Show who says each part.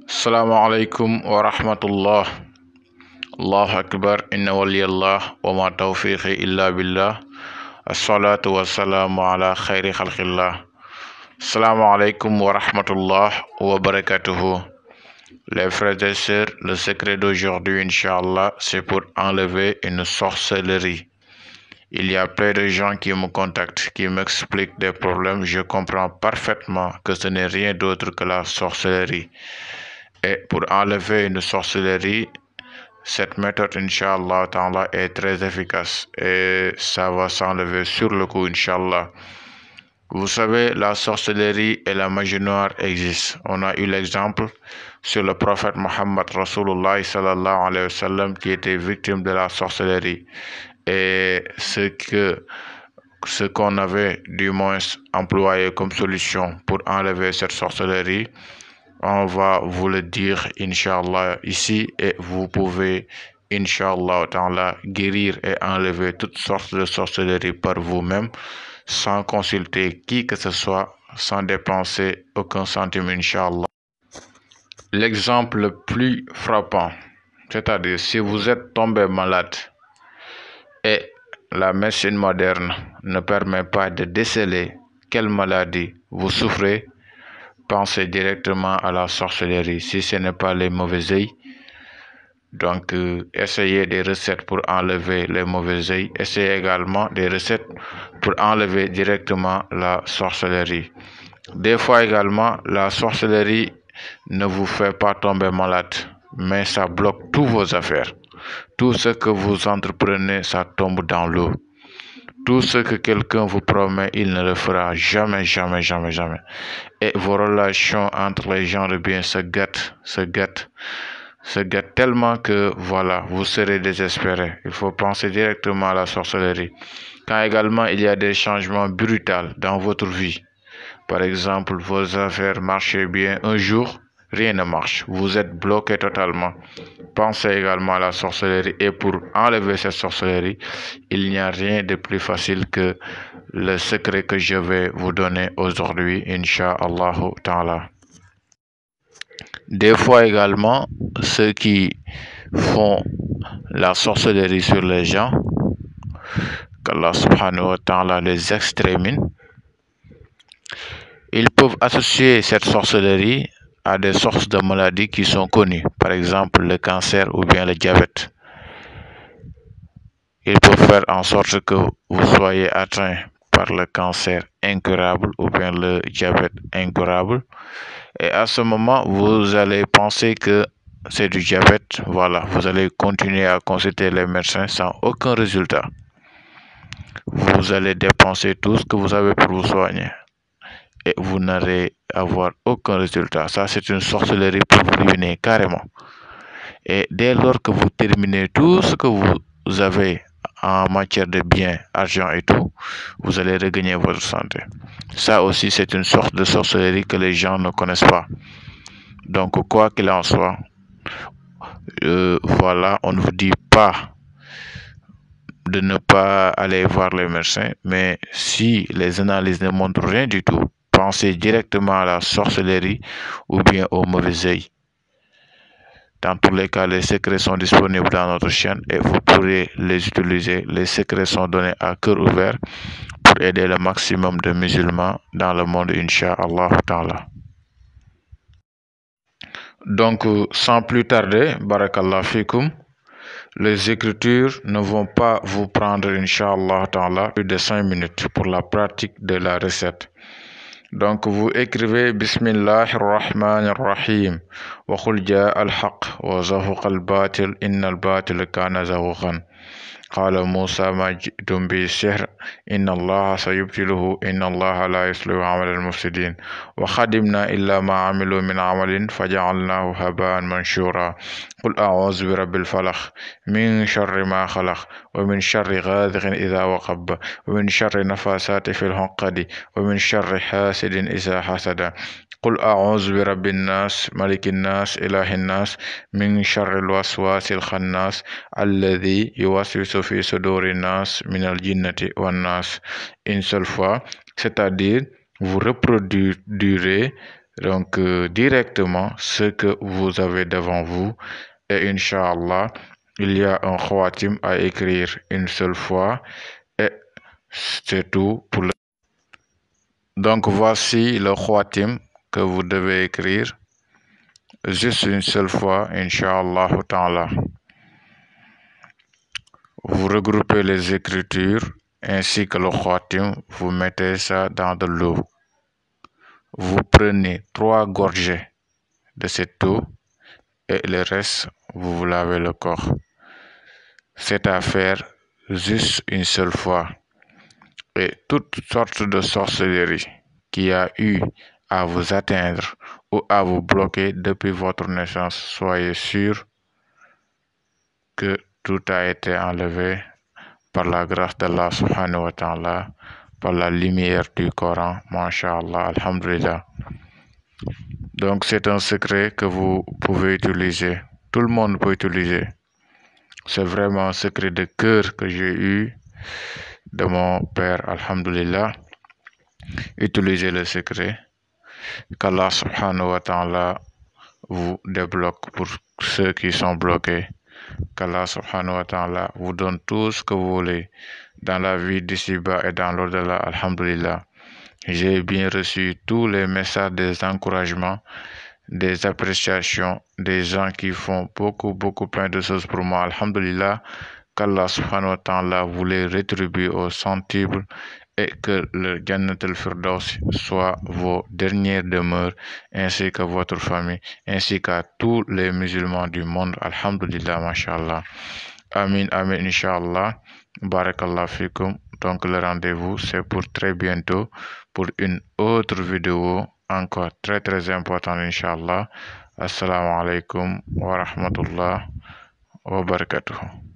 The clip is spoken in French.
Speaker 1: السلام عليكم ورحمة الله. الله أكبر إن ولي الله وما توفيقي إلا بالله. الصلاة والسلام على خير خلق الله. السلام عليكم ورحمة الله وبركاته. Les frères et sœurs, le secret d'aujourd'hui, Inch'Allah, c'est pour enlever une sorcellerie. Il y a plein de gens qui me contactent, qui m'expliquent des problèmes. Je comprends parfaitement que ce n'est rien d'autre que la sorcellerie. Et pour enlever une sorcellerie, cette méthode, Inch'Allah, est très efficace et ça va s'enlever sur le coup, Inch'Allah. Vous savez, la sorcellerie et la magie noire existent. On a eu l'exemple sur le prophète Mohammed Rasulullah sallallahu alayhi wa sallam qui était victime de la sorcellerie. Et ce qu'on avait du moins employé comme solution pour enlever cette sorcellerie, on va vous le dire, Inch'Allah, ici, et vous pouvez, Inch'Allah, guérir et enlever toutes sortes de sorcelleries par vous-même, sans consulter qui que ce soit, sans dépenser aucun centime, Inch'Allah. L'exemple le plus frappant, c'est-à-dire si vous êtes tombé malade et la médecine moderne ne permet pas de déceler quelle maladie vous souffrez, pensez directement à la sorcellerie. Si ce n'est pas les mauvais œils, donc essayez des recettes pour enlever les mauvais œils. Essayez également des recettes pour enlever directement la sorcellerie. Des fois également, la sorcellerie ne vous fait pas tomber malade, mais ça bloque toutes vos affaires. Tout ce que vous entreprenez, ça tombe dans l'eau. Tout ce que quelqu'un vous promet, il ne le fera jamais, jamais, jamais, jamais. Et vos relations entre les gens de bien se gâtent tellement que voilà, vous serez désespéré. Il faut penser directement à la sorcellerie. Quand également il y a des changements brutaux dans votre vie, par exemple, vos affaires marchaient bien un jour, rien ne marche. Vous êtes bloqué totalement. Pensez également à la sorcellerie. Et pour enlever cette sorcellerie, il n'y a rien de plus facile que le secret que je vais vous donner aujourd'hui, Inch'Allah ta'ala. Des fois également, ceux qui font la sorcellerie sur les gens, qu'Allah subhanahu wa ta'ala les extermine, ils peuvent associer cette sorcellerie à des sources de maladies qui sont connues, par exemple le cancer ou bien le diabète. Ils peuvent faire en sorte que vous soyez atteint par le cancer incurable ou bien le diabète incurable. Et à ce moment, vous allez penser que c'est du diabète. Voilà, vous allez continuer à consulter les médecins sans aucun résultat. Vous allez dépenser tout ce que vous avez pour vous soigner et vous n'allez avoir aucun résultat. Ça, c'est une sorcellerie pour vous ruiner carrément. Et dès lors que vous terminez tout ce que vous avez en matière de biens, argent et tout, vous allez regagner votre santé. Ça aussi, c'est une sorte de sorcellerie que les gens ne connaissent pas. Donc, quoi qu'il en soit, voilà, on ne vous dit pas de ne pas aller voir les médecins, mais si les analyses ne montrent rien du tout, pensez directement à la sorcellerie ou bien au mauvais œil. Dans tous les cas, les secrets sont disponibles dans notre chaîne et vous pourrez les utiliser. Les secrets sont donnés à cœur ouvert pour aider le maximum de musulmans dans le monde, Inch'Allah ta'ala. Donc, sans plus tarder, barakallah fikum, les écritures ne vont pas vous prendre, Inch'Allah ta'ala, plus de 5 minutes pour la pratique de la recette. Donc vous écrivez Bismillahirrahmanirrahim wa qul jaa al-haq wa zahuqa al-batil inna al-batila kana zahuqan. قال موسى ما جئتم به السحر إن الله سيبطله إن الله لا يصلح عمل المفسدين وخدمنا إلا ما عملوا من عمل فجعلناه هباء منشورا قل أعوذ برب الفلق من شر ما خلق ومن شر غاسق إذا وقب ومن شر نفاثات في العقد ومن شر حاسد إذا حسد قل أعوذ برب الناس ملك الناس إله الناس من شر الوسواس الخناس الذي يوسوس في صدور الناس من الجنة والناس. Une seule fois, c'est-à-dire vous reproduirez Donc, directement, ce que vous avez devant vous. Et Inch'Allah, il y a un khawatim à écrire une seule fois. Et c'est tout pour le... Donc, voici le khawatim que vous devez écrire. Juste une seule fois, Inch'Allah ta'ala. Vous regroupez les écritures ainsi que le khawatim, vous mettez ça dans de l'eau. Vous prenez 3 gorgées de cette eau et le reste, vous lavez le corps. C'est à faire juste une seule fois. Et toutes sortes de sorcellerie qui a eu à vous atteindre ou à vous bloquer depuis votre naissance, soyez sûr que tout a été enlevé par la grâce d'Allah subhanahu wa ta'ala, par la lumière du Coran, masha'Allah, alhamdulillah. Donc c'est un secret que vous pouvez utiliser, tout le monde peut utiliser. C'est vraiment un secret de cœur que j'ai eu de mon père, alhamdulillah. Utilisez le secret, qu'Allah subhanahu wa ta'ala vous débloque pour ceux qui sont bloqués. Qu'Allah subhanahu wa ta'ala vous donne tout ce que vous voulez dans la vie d'ici-bas et dans l'au-delà, alhamdulillah. J'ai bien reçu tous les messages, des encouragements, des appréciations, des gens qui font beaucoup plein de choses pour moi, alhamdulillah. Qu'Allah subhanahu wa ta'ala vous les rétribue au centuple et que le Jannat al-Firdaus soit vos dernières demeures, ainsi que votre famille, ainsi qu'à tous les musulmans du monde. Alhamdulillah, mashallah. Amin, amin, inshallah. Barakallah fikum. Donc le rendez-vous, c'est pour très bientôt, pour une autre vidéo encore très importante, inshallah. Assalamu alaikum wa rahmatullah wa barakatuh.